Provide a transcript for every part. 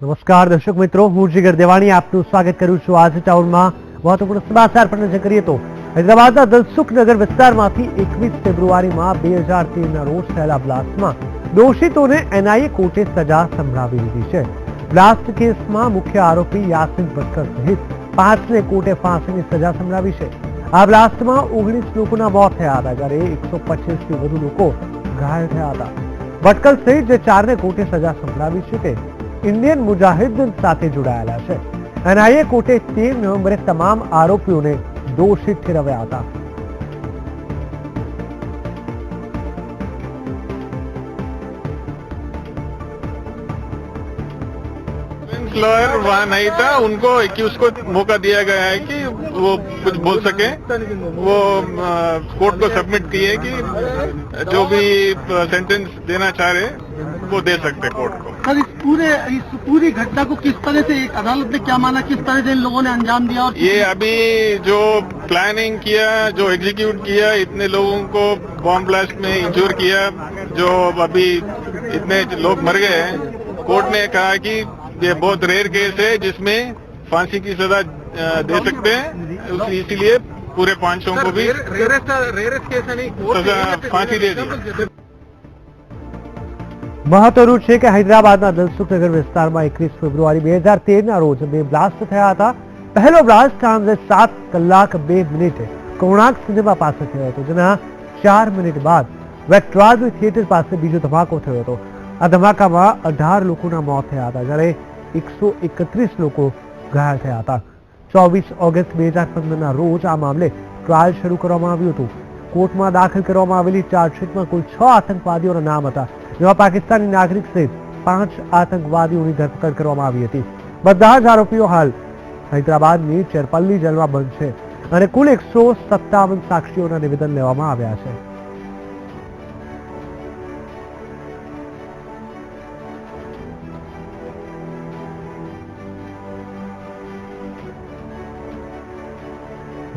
નમસ્કાર દર્શક મિત્રો, હું જીગર દેવાણી આપનું સ્વાગત કરું છું. આજે ટાઉનમાં મહત્વપૂર્ણ સમાચાર પર નજર કરીએ તો હૈદરાબાદના દલસુખનગર વિસ્તારમાંથી 21 ફેબ્રુઆરીમાં 2013ના રોજ થયેલા બ્લાસ્ટમાં દોષિતોને એનઆઈએ કોર્ટે સજા સંભળાવી દીધી છે. બ્લાસ્ટ કેસમાં મુખ્ય આરોપી યાસીન ભટકર સહિત 5ને કોર્ટે ફાંસીની સજા સંભળાવી છે. આ બ્લાસ્ટમાં 19 લોકોના મોત થયા હતા, જ્યારે 125થી વધુ લોકો ઘાયલ થયા હતા. ભટકર સહિત જે 4ને કોર્ટે સજા સંભળાવી છે તે ઇન્ડિયન મુજાહિદીન સાથે જોડાયેલા છે. એનઆઈએ કોર્ટે 13 નવેમ્બરે તમામ આરોપીઓને દોષિત ઠેરવ્યા હતા. लॉयर वहाँ नहीं था, उनको एक्यूज को मौका दिया गया है कि वो कुछ बोल सके. वो कोर्ट को सबमिट किए कि जो भी सेंटेंस देना चाह रहे वो दे सकते कोर्ट को. सर, इस पूरी घटना को किस तरह से एक अदालत ने क्या माना, किस तरह से इन लोगों ने अंजाम दिया? और ये अभी जो प्लानिंग किया, जो एग्जीक्यूट किया, इतने लोगों को बॉम्ब ब्लास्ट में इंजोर किया, जो अभी इतने लोग मर गए हैं, कोर्ट ने कहा कि ये बहुत रेयर केस है जिसमें फांसी की सजा दे सकते हैं, इसीलिए पूरे 500 को भी रेयरेस्ट केस है, सजा फांसी दे दी. મહત્વનું છે કે હૈદરાબાદના દલસુખનગર વિસ્તારમાં 21 ફેબ્રુઆરી 2013ના રોજ 2 બ્લાસ્ટ થયા હતા. પહેલો બ્લાસ્ટ સાંજે 7 કલાક 2 મિનિટે કોણાર્ક સિનેમા પાસે થયો હતો, જેના 4 મિનિટ બાદ વેક્ટ્રાઝ થિયેટર પાસે બીજો ધમાકો થયો હતો. આ ધમાકામાં 18 લોકોના મોત થયા હતા, જ્યારે 131 લોકો ઘાયલ થયા હતા. 24 ઓગસ્ટ 2015ના રોજ આ મામલે ટ્રાયલ શરૂ કરવામાં આવ્યું હતું. કોર્ટમાં દાખલ કરવામાં આવેલી ચાર્જશીટમાં કુલ 6 આતંકવાદીઓના નામ હતા, જેમાં પાકિસ્તાની નાગરિક સહિત 5 આતંકવાદીઓની ધરપકડ કરવામાં આવી હતી. બધા જ આરોપીઓ હાલ હૈદરાબાદની ચેરપલ્લી જેલમાં બંધ છે અને કુલ 157 સાક્ષીઓના નિવેદન લેવામાં આવ્યા છે.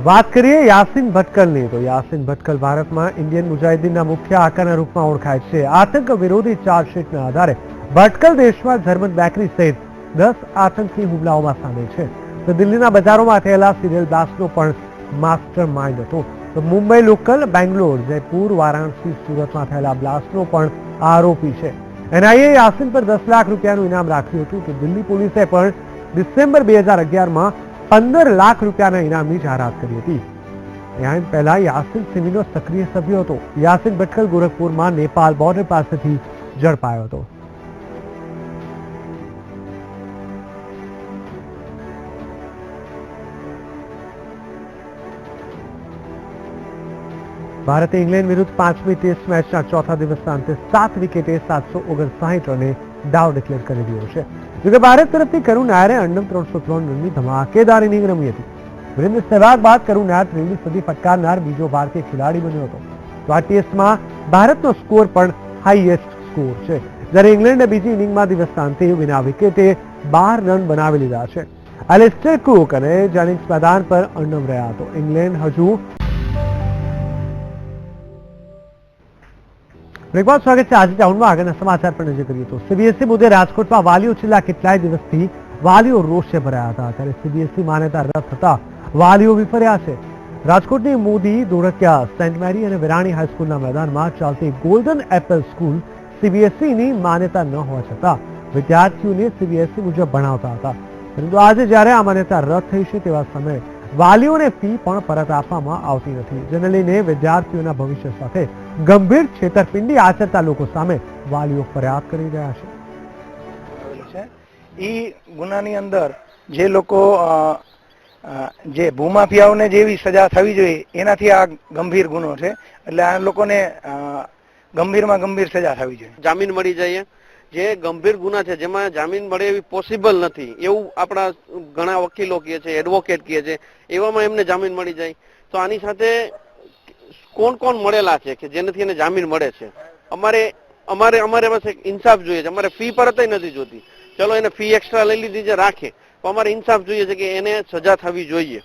વાત કરીએ યાસીન ભટકરની, તો યાસીન ભટકર ભારતમાં ઇન્ડિયન મુજાહિદીનના મુખ્ય આકાના રૂપમાં ઓળખાય છે. આતંક વિરોધી ચાર્જશીટના આધારે ભટકર દેશમાં જર્મન બેકરી સહિત 10 આતંકી હુમલાઓમાં સામેલ છે. તો દિલ્હીના બજારોમાં થયેલા સિરિયલ બ્લાસ્ટનો પણ માસ્ટર માઇન્ડ હતો. તો મુંબઈ લોકલ, બેંગ્લોર, જયપુર, વારાણસી, સુરતમાં થયેલા બ્લાસ્ટનો પણ આરોપી છે. એનઆઈએ યાસીન પર 10 લાખ રૂપિયાનું ઇનામ રાખ્યું હતું. તો દિલ્હી પોલીસે પણ ડિસેમ્બર 2011માં 15 લાખ રૂપિયાના ઇનામની જાહેરાત કરી હતી. પહેલા યાસીન સિમીનો સક્રિય સભ્ય હતો. યાસીન ભટકર ગોરખપુરમાં નેપાલ બોર્ડર પાસેથી ઝડપાયો હતો. ભારતે ઇંગ્લેન્ડ વિરુદ્ધ 5મી ટેસ્ટ મેચના ચોથા દિવસના અંતે 7 વિકેટે 759 રને દાવ ડિક્લેર કરી દીધો છે. જોકે ભારત તરફથી કરુણ નાયરે અંડમ 303 રનની ધમાકેદાર ઇનિંગ રમી હતી. વિરેન્દ્ર સહેવાગ બાદ કરુણ નાયર 3મી સદી ફટકારનાર બીજો ભારતીય ખેલાડી બન્યો હતો. તો આ ટેસ્ટમાં ભારતનો સ્કોર પણ હાઈએસ્ટ સ્કોર છે, જ્યારે ઇંગ્લેન્ડે બીજી ઇનિંગમાં દિવસના અંતે વિના વિકેટે 12 રન બનાવી લીધા છે. એલિસ્ટર કુક અને જેનિંગ્સ મેદાન પર અણનમ રહ્યા હતો. ઇંગ્લેન્ડ હજુ બ્રેકબાદ સ્વાગત છે. આજે ટાઉનમાં આગળના સમાચાર પર નજર કરીએ તો સીબીએસઈ મુદ્દે રાજકોટમાં વાલીઓ છેલ્લા કેટલાય દિવસથી વાલીઓ રોષે ભરાયા હતા, ત્યારે સીબીએસઈ માન્યતા રદ થતા વાલીઓ વિફર્યા છે. રાજકોટની મોદી, ધોળકિયા, સેન્ટ મેરી અને વિરાણી હાઈસ્કૂલના મેદાનમાં ચાલતી ગોલ્ડન એપલ સ્કૂલ સીબીએસઈની માન્યતા ન હોવા છતાં વિદ્યાર્થીઓને સીબીએસઈ મુજબ ભણાવતા હતા. પરંતુ આજે જ્યારે આ માન્યતા રદ થઈ છે તેવા સમયે વાલીઓને ફી પણ પરત આપવામાં આવતી નથી, જેને લઈને વિદ્યાર્થીઓના ભવિષ્ય સાથે ગંભીર છેતરપિંડી આચરતા લોકો સામે વાલીઓ ફરિયાદ કરી રહ્યા છે. ઈ ગુનાની અંદર જે લોકો જે ભૂમાફિયાઓને જેવી સજા થવી જોઈએ એનાથી આ ગંભીર ગુનો છે, એટલે આ લોકોને ગંભીરમાં ગંભીર સજા થવી જોઈએ. જામીન મળી જાય, જે ગંભીર ગુના છે જેમાં જામીન મળે એવી પોસિબલ નથી એવું આપણા ઘણા વકીલો કહે છે, એડવોકેટ કહે છે, એવામાં એમને જામીન મળી જાય. તો આની સાથે કોણ કોણ મળેલા છે કે જેનાથી એને જામીન મળે છે? અમારે પાસે ઇન્સાફ જોઈએ છે. અમારે ફી પરત નથી જોતી, ચલો એને ફી એક્સ્ટ્રા લઈ લીધી છે રાખે, તો અમારે ઇન્સાફ જોઈએ છે કે એને સજા થવી જોઈએ.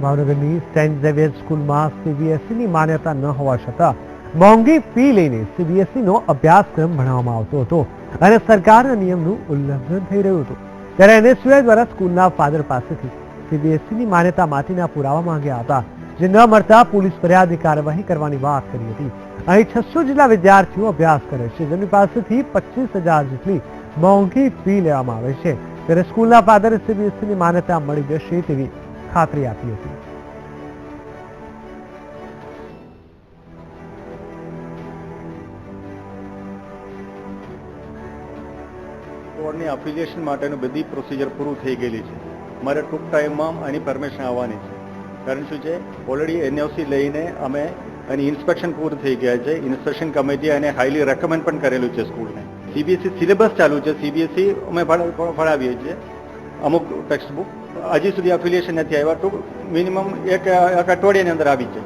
ભાવનગરની સેન્ટ ઝેવિયર સ્કૂલમાં સીબીએસઈની માન્યતા ન હોવા છતાં મોંઘી ફી લઈને સીબીએસઈ નો અભ્યાસક્રમ ભણાવવામાં આવતો હતો અને સરકારના નિયમનું ઉલ્લંઘન થઈ રહ્યું હતું ત્યારે એનએસયુઆઈ દ્વારા સ્કૂલના ફાધર પાસેથી સીબીએસઈની માન્યતા માટેના પુરાવા માંગ્યા હતા, જે ન મળતા પોલીસ ફરિયાદની કાર્યવાહી કરવાની વાત કરી હતી. અહીં 600 જેટલા વિદ્યાર્થીઓ અભ્યાસ કરે છે, જેમની પાસેથી 25,000 જેટલી મોંઘી ફી લેવામાં આવે છે ત્યારે સ્કૂલના ફાધરે સીબીએસઈની માન્યતા મળી જશે તેવી ખાતરી આપી હતી. બોર્ડની એફિલિએશન માટેનું બધી પ્રોસિજર પૂરું થઈ ગયેલી છે. મારે ટૂંક ટાઈમમાં એની પરમિશન આવવાની છે. કારણ શું છે, ઓલરેડી એનઓસી લઈને અમે એની ઇન્સ્પેક્શન પૂરું થઈ ગયા છે. ઇન્સ્પેક્શન કમિટી એને હાઈલી રેકમેન્ડ પણ કરેલું છે સ્કૂલને. સીબીએસઈ સિલેબસ ચાલુ છે. સીબીએસઈ અમે ભણાવીએ છીએ અમુક ટેક્સ્ટ બુક. હજી સુધી એફિલિએશન નથી આવ્યા. ટૂંક મિનિમમ એક અઠવાડિયાની અંદર આવી છે.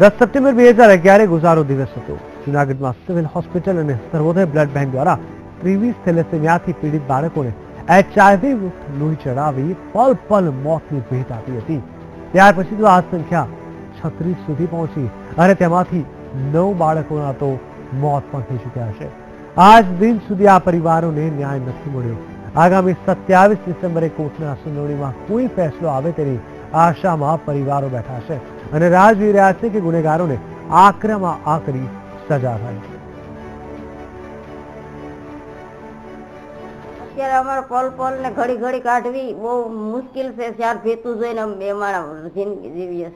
10 સપ્ટેમ્બર 2011 ગુજારો દિવસ હતો. જૂનાગઢમાં સિવિલ હોસ્પિટલ અને સર્વોદય બ્લડ બેંક દ્વારા 23 થેલેસેમિયાથી પીડિત બાળકોને HIV મુક્ત લોહી ચડાવી પલ મોતની ભેટ આપી હતી. ત્યાર પછી તો આ સંખ્યા 36 સુધી પહોંચી અને તેમાંથી 9 બાળકોના તો મોત પણ થઈ ચૂક્યા છે. આજ દિન સુધી આ પરિવારોને ન્યાય નથી મળ્યો. આગામી 27 ડિસેમ્બરે કોર્ટના સુનાવણીમાં કોઈ ફેસલો આવે તેની આશામાં પરિવારો બેઠા છે અને રાહ જોઈ રહ્યા છે કે ગુનેગારોને આકરામાં આકરી સજા થાય. અત્યારે અમારે પલ ને ઘડી કાઢવી બહુ મુશ્કેલ છે. ચાર ભેતું જોઈને બે માણસ જિંદગી જીવીએ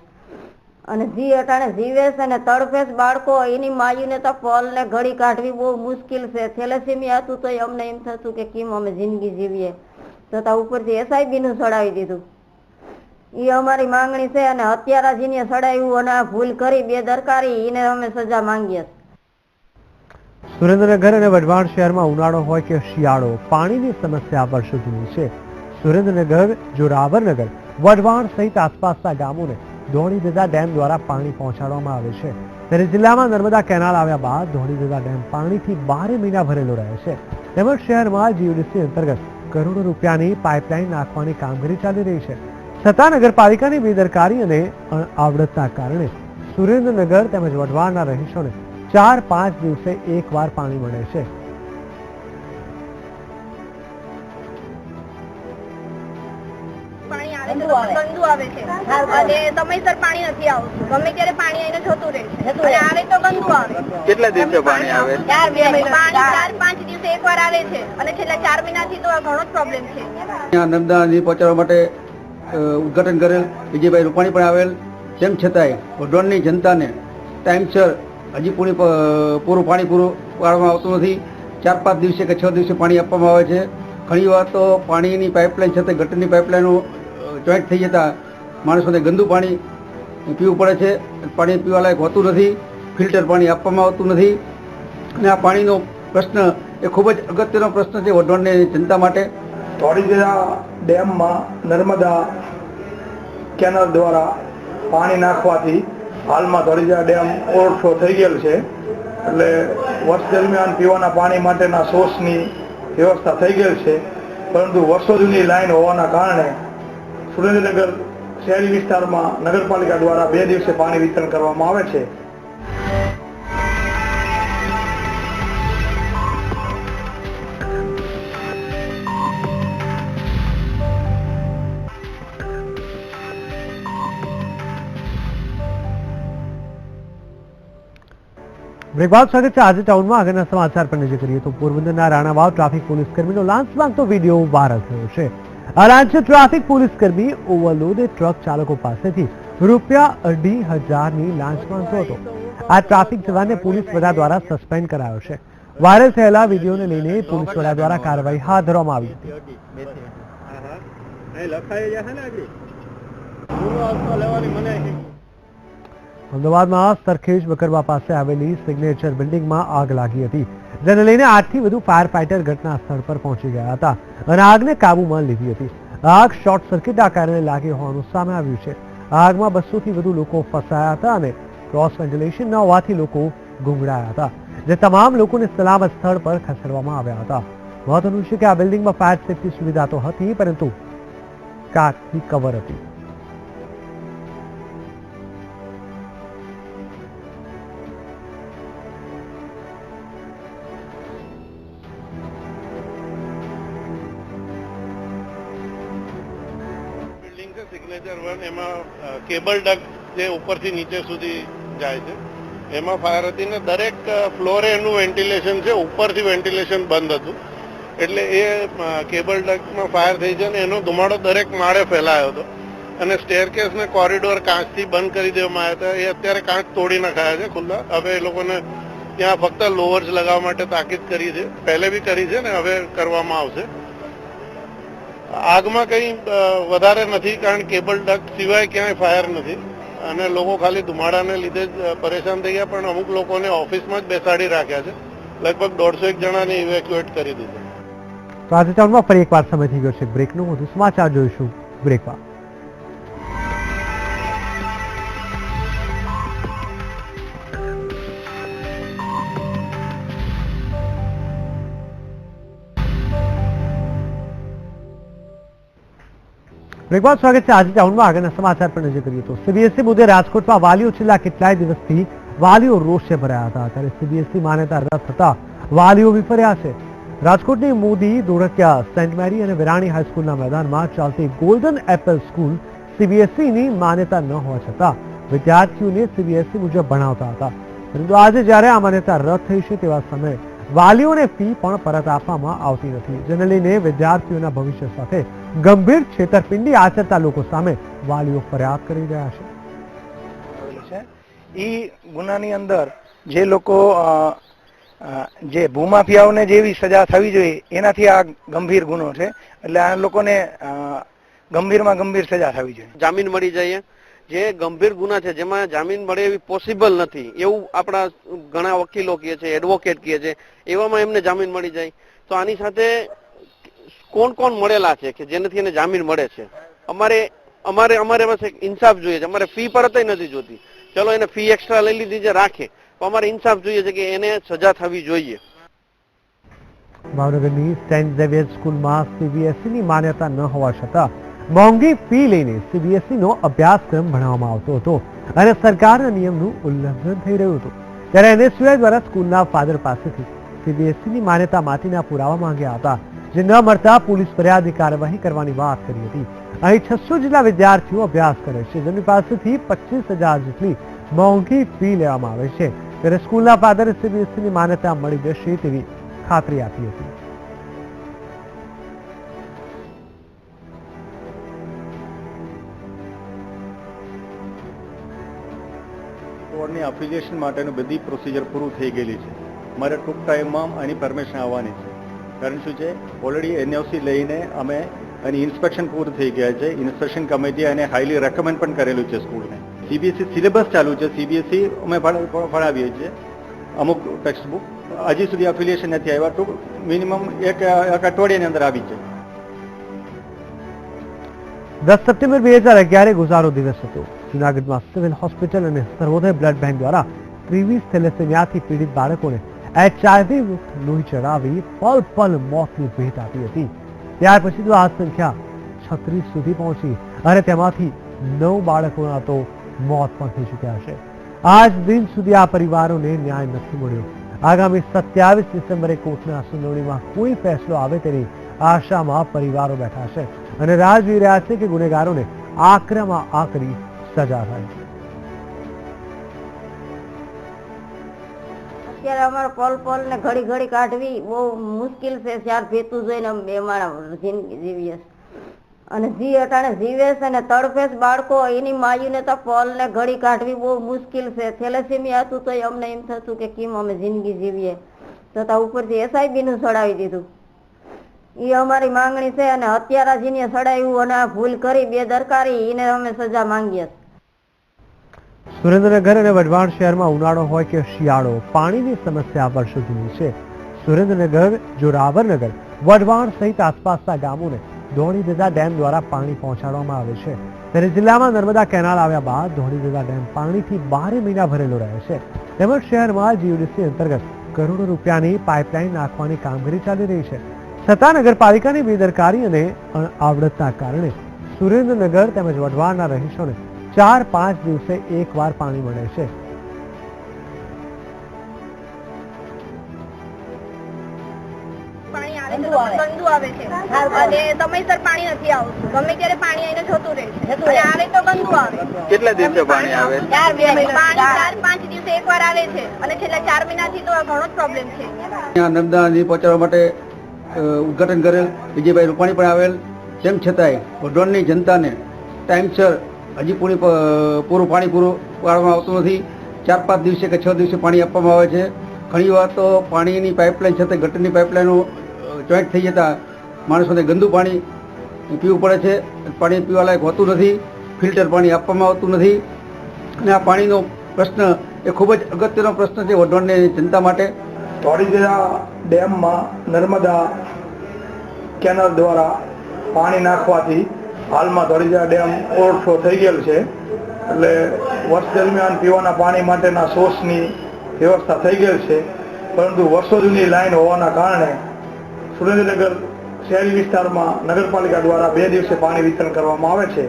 અને અટાણે જીવે છે અને તડફે બાળકો એની માયુને તો પલ ને ઘડી કાઢવી બહુ મુશ્કેલ છે. થેલેસેમિયા હતું તો અમને એમ થતું કે કેમ અમે જિંદગી જીવીએ, તો ઉપરથી એસઆઈબી નું ચડાવી દીધું. એ અમારી માંગણી છે અને અત્યારે જેને ચડાવ્યું અને આ ભૂલ કરી બેદરકારી એને અમે સજા માંગીએ. સુરેન્દ્રનગર અને વઢવાણ શહેરમાં ઉનાળો હોય કે શિયાળો, પાણીની સમસ્યા વર્ષો જૂની છે. સુરેન્દ્રનગર, જોરાવરનગર, વઢવાણ સહિત આસપાસના ગામોને ધોળીધજા ડેમ દ્વારા પાણી પહોંચાડવામાં આવે છે. ત્યારે જિલ્લામાં નર્મદા કેનાલ આવ્યા બાદ ધોળીધજા ડેમ પાણીથી 12 મહિના ભરેલો રહે છે. તેમજ શહેરમાં જીયુડીસી અંતર્ગત કરોડો રૂપિયાની પાઇપલાઇન નાખવાની કામગીરી ચાલી રહી છે. છતાં નગરપાલિકાની બેદરકારી અને આવડતના કારણે સુરેન્દ્રનગર તેમજ વઢવાણના રહીશોને 4-5 દિવસે એકવાર પાણી મળે છે. ગંદુ આવે છે અને સમયસર પાણી નથી આવતું. ગમે ત્યારે પાણી આવીને જતું રહે છે અને આવે તો ગંદુ આવે. કેટલા દિવસે પાણી આવે? 4-5 દિવસે એકવાર આવે છે અને છેલ્લા 4 મહિનાથી તો આ ઘણો જ પ્રોબ્લેમ છે. નર્મદા નદી પહોંચાડવા માટે ઉદ્ઘાટન કરેલ વિજયભાઈ રૂપાણી પણ આવેલ. તેમ છતાંય વઢવાણની જનતાને ટાઈમસર હજી પૂરું પાણી પાડવામાં આવતું નથી. 4-5 દિવસે કે 6 દિવસે પાણી આપવામાં આવે છે. ઘણી વાર તો પાણીની પાઇપલાઇન છતાં ગટરની પાઇપલાઇનો જોઈન્ટ થઈ જતા માણસોને ગંદુ પાણી પીવું પડે છે. પાણી પીવાલાયક હોતું નથી. ફિલ્ટર પાણી આપવામાં આવતું નથી અને આ પાણીનો પ્રશ્ન એ ખૂબ જ અગત્યનો પ્રશ્ન છે વઢવાણની જનતા માટે. ધોળીધજા ડેમમાં નર્મદા કેનાલ દ્વારા પાણી નાખવાથી હાલમાં ધોળીધજા ડેમ ઓવરફ્લો થઈ ગયેલ છે. એટલે વર્ષ દરમિયાન પીવાના પાણી માટેના સોર્સની વ્યવસ્થા થઈ ગયેલ છે. પરંતુ વર્ષો જૂની લાઈન હોવાના કારણે સુરેન્દ્રનગર શહેરી વિસ્તારમાં નગરપાલિકા દ્વારા 2 દિવસે પાણી વિતરણ કરવામાં આવે છે. બ્રેક બાદ સ્વાગત છે. આજે ટાઉનમાં આગળના સમાચાર પર નજર કરીએ તો પોરબંદરના રાણાવાવ ટ્રાફિક પોલીસ કર્મીનો લાંચ માંગતો વિડીયો વાયરલ થયો છે. આ લાંચ ટ્રાફિક પોલીસ કર્મી ઓવરલોડેડ ટ્રક ચાલકો પાસેથી ₹2,500ની લાંચ માંગતો હતો. આ ટ્રાફિક જવાનને પોલીસ વડા દ્વારા સસ્પેન્ડ કરાયો છે. વાયરલ થયેલા વિડીયોને લઈને પોલીસ વડા દ્વારા કાર્યવાહી હાથ ધરવામાં આવી હતી. અમદાવાદમાં સરખેજ બકરવા પાસે આવેલી સિગ્નેચર બિલ્ડિંગમાં આગ લાગી હતી, જેને લઈને 8થી વધુ ફાયર ફાઇટર ઘટના સ્થળ પર પહોંચી ગયા હતા અને આગને કાબૂમાં લીધી હતી. આગ શોર્ટ સર્કિટના કારણે લાગી હોવાનું સામે આવ્યું છે. આગમાં 200થી વધુ લોકો ફસાયા હતા અને ક્રોસ વેન્ટિલેશન ન હોવાથી લોકો ગુંગળાયા હતા, જે તમામ લોકોને સલામત સ્થળ પર ખસેડવામાં આવ્યા હતા. મહત્વનું છે કે આ બિલ્ડિંગમાં ફાયર સેફટી સુવિધા તો હતી, પરંતુ કાચની કવર હતી. સિગ્નેચર 1 એમાં કેબલ ડક જે ઉપરથી નીચે સુધી જાય છે એમાં ફાયર હતી ને દરેક ફ્લોરે એનું વેન્ટિલેશન છે, ઉપરથી વેન્ટિલેશન બંધ હતું એટલે એ કેબલ ડકમાં ફાયર થઈ છે અને એનો ધુમાડો દરેક માળે ફેલાયો હતો અને સ્ટેરકેસ ને કોરિડોર કાચથી બંધ કરી દેવામાં આવ્યા હતા. એ અત્યારે કાચ તોડી નખાયા છે ખુલ્લા. હવે એ લોકોને ત્યાં ફક્ત લોઅર્સ લગાવવા માટે તાકીદ કરી છે, પહેલે બી કરી છે ને હવે કરવામાં આવશે. આગમાં કંઈ વધારે નથી કારણ કેબલ ડક સિવાય ક્યાંય ફાયર નથી અને લોકો ખાલી ધુમાડાને લીધે જ પરેશાન થઈ ગયા, પણ અમુક લોકોને ઓફિસમાં જ બેસાડી રાખ્યા છે. લગભગ 150 જણાને ઇવેક્યુએટ કરી દીધું. તો આજે ટાઉનમાં ફરી એકવાર સમય થઈ ગયો છે બ્રેકનો. વધુ સમાચાર જોઈશું બ્રેક બાદ. બ્રેક બાદ સ્વાગત છે. આજે ટાઉનમાં આગળના સમાચાર પર નજર કરીએ તો સીબીએસઈ મુદ્દે રાજકોટમાં વાલીઓ છેલ્લા કેટલાય દિવસથી વાલીઓ રોષે ભરાયા હતા. ત્યારે સીબીએસઈ માન્યતા રદ થતા વાલીઓ વિફર્યા છે. રાજકોટની મોદી ધોળકિયા સેન્ટ મેરી અને વિરાણી હાઈસ્કૂલના મેદાનમાં ચાલતી ગોલ્ડન એપલ સ્કૂલ સીબીએસઈની માન્યતા ન હોવા છતાં વિદ્યાર્થીઓને સીબીએસઈ મુજબ ભણાવતા હતા. પરંતુ આજે જ્યારે આ માન્યતા રદ થઈ છે તેવા સમયે વાલીઓને ફી પણ પરત આપવામાં આવતી નથી, જેને લઈને વિદ્યાર્થીઓના ભવિષ્ય સાથે ગંભીર છેતરપિંડી આચરતા લોકો સામે વાલીઓ ફરિયાદ કરી રહ્યા છે. ઈ ગુનાની અંદર જે લોકો જે ભૂમાફિયાઓને જેવી સજા થવી જોઈએ એનાથી આ ગંભીર ગુનો છે, એટલે આ લોકોને ગંભીરમાં ગંભીર સજા થવી જોઈએ. જામીન મળી જાય જે ગંભીર ગુના છે જેમાં જામીન મળે એવી પોસિબલ નથી એવું આપણા ઘણા વકીલો કહે છે, એડવોકેટ કહે છે, એવામાં એમને જામીન મળી જાય. તો આની સાથે કોણ કોણ મળેલા છે કે જેનાથી એને જામીન મળે છે? અમારે પાસે ઇન્સાફ જોઈએ છે. અમારે ફી પરત નથી જોતી, ચલો એને ફી એક્સ્ટ્રા લઈ લીધી છે રાખે, તો અમારે ઇન્સાફ જોઈએ છે કે એને સજા થવી જોઈએ. ભાવનગરની સેન્ટ ઝેવિયર સ્કૂલમાં સીબીએસઈની માન્યતા ન હોવા છતાં મોંઘી ફી લઈને સીબીએસઈનો અભ્યાસક્રમ ભણાવવામાં આવતો હતો અને સરકારના નિયમનું ઉલ્લંઘન થઈ રહ્યું હતું. ત્યારે એનએસયુઆઈ દ્વારા સ્કૂલના ફાધર પાસેથી સીબીએસઈની માન્યતા માટેના પુરાવા માંગ્યા હતા, જે ન મળતા પોલીસ ફરિયાદની કાર્યવાહી કરવાની વાત કરી હતી. અહીં 600 જેટલા વિદ્યાર્થીઓ અભ્યાસ કરે છે, જેમની પાસેથી 25,000 જેટલી મોંઘી ફી લેવામાં આવે છે. ત્યારે સ્કૂલના ફાધરે સીબીએસઈની માન્યતા મળી જશે તેવી ખાતરી આપી હતી. બોર્ડની એફિલિએશન માટેનું બધી પ્રોસિજર પૂરું થઈ ગયેલી છે. મારે ટૂંક ટાઈમમાં આની પરમિશન આવવાની છે. કારણ શું છે, ઓલરેડી એનઓસી લઈને અમે એની ઇન્સ્પેક્શન પૂરું થઈ ગયા છે. ઇન્સ્પેક્શન કમિટી એને હાઈલી રેકમેન્ડ પણ કરેલું છે સ્કૂલને. સીબીએસઈ સિલેબસ ચાલુ છે, સીબીએસઈ અમે ભણાવીએ છીએ અમુક ટેક્સ્ટ બુક. હજી સુધી એફિલિએશન નથી આવ્યા, ટૂંક મિનિમમ એક અઠવાડિયાની અંદર આવી છે. 10 સપ્ટેમ્બર 2011 ગુજારો દિવસ હતો. જૂનાગઢમાં સિવિલ હોસ્પિટલ અને સર્વોદય બ્લડ બેંક દ્વારા 23 થેલેસેમિયાથી પીડિત બાળકોને HIV મુક્ત લોહી ચડાવી પલ પલ મોતની ભેટ આપી હતી. ત્યાર પછી તો આ સંખ્યા 36 સુધી પહોંચી અને તેમાંથી 9 બાળકોના તો મોત પણ થઈ ચૂક્યા છે. આજ દિન સુધી આ પરિવારોને ન્યાય નથી મળ્યો. આગામી 27 ડિસેમ્બરે કોર્ટના સુનાવણીમાં કોઈ ફેસલો આવે તેની આશામાં પરિવારો બેઠા છે અને રાહ જોઈ રહ્યા છે કે ગુનેગારોને આકરામાં આકરી સજા થાય. અત્યારે અમારે પલ પલ ને ઘડી ઘડી કાઢવી બહુ મુશ્કેલ છે. ચાર ભેતું જોઈને અમે બે માણા જિંદગી જીવીએ અને અટાણે જીવે છે ને તડફેસ બાળકો એની માયુને તો પલ ને ઘડી કાઢવી બહુ મુશ્કેલ છે. થેલેસેમિયા હતું તો અમને એમ થતું કે કેમ અમે જિંદગી જીવીએ, તો ઉપરથી SIB નું ચડાવી દીધું. એ અમારી માંગણી છે અને અત્યારે જેને ચડાવ્યું અને આ ભૂલ કરી બેદરકારી એને અમે સજા માંગીએ. સુરેન્દ્રનગર અને વઢવાણ શહેરમાં ઉનાળો હોય કે શિયાળો, પાણીની સમસ્યા વર્ષો જૂની છે. સુરેન્દ્રનગર, જોરાવરનગર, વઢવાણ સહિત આસપાસના ગામોને ધોળીધજા ડેમ દ્વારા પાણી પહોંચાડવામાં આવે છે. ત્યારે જિલ્લામાં નર્મદા કેનાલ આવ્યા બાદ ધોળીધજા ડેમ પાણીથી 12 મહિના ભરેલો રહે છે. તેમજ શહેરમાં જીયુડીસી અંતર્ગત કરોડો રૂપિયાની પાઇપલાઇન નાખવાની કામગીરી ચાલી રહી છે. છતાં નગરપાલિકાની બેદરકારી અને આવડતના કારણે સુરેન્દ્રનગર તેમજ વઢવાણના રહીશોને 4-5 દિવસે એકવાર પાણી મળે છે. પાણી આવે છે ગંદુ આવે છે અને સમયસર પાણી નથી આવતું, ગમે ત્યારે પાણી આવીને જતું રહે છે અને આવે તો ગંદુ આવે. કેટલા દિવસે પાણી આવે? પાણી 4-5 દિવસે એકવાર આવે છે અને છેલ્લા 4 મહિનાથી તો ઘણો જ પ્રોબ્લેમ છે. નર્મદા નદી પહોંચાડવા માટે ઉદ્ઘાટન કરેલ વિજયભાઈ રૂપાણી પણ આવેલ, તેમ છતાંય વઢવાણની જનતાને ટાઈમસર હજી પૂરું પાણી પૂરું પાડવામાં આવતું નથી. 4-5 દિવસે કે 6 દિવસે પાણી આપવામાં આવે છે. ઘણી વાર તો પાણીની પાઇપલાઇન છતાં ગટરની પાઇપલાઇનો જોઈન્ટ થઈ જતા માણસોને ગંદુ પાણી પીવું પડે છે. પાણી પીવાલાયક હોતું નથી, ફિલ્ટર પાણી આપવામાં આવતું નથી અને આ પાણીનો પ્રશ્ન એ ખૂબ જ અગત્યનો પ્રશ્ન છે વઢવાણની જનતા માટે. ધોળીધરા ડેમમાં નર્મદા કેનાલ દ્વારા પાણી નાખવાથી હાલમાં ધોળીધરા ડેમ ઓવરફ્લો થઈ ગયેલ છે, એટલે વર્ષ દરમિયાન પીવાના પાણી માટેના સોર્સની વ્યવસ્થા થઈ ગયેલ છે. પરંતુ વર્ષો જૂની લાઈન હોવાના કારણે સુરેન્દ્રનગર શહેરી વિસ્તારમાં નગરપાલિકા દ્વારા 2 દિવસે પાણી વિતરણ કરવામાં આવે છે.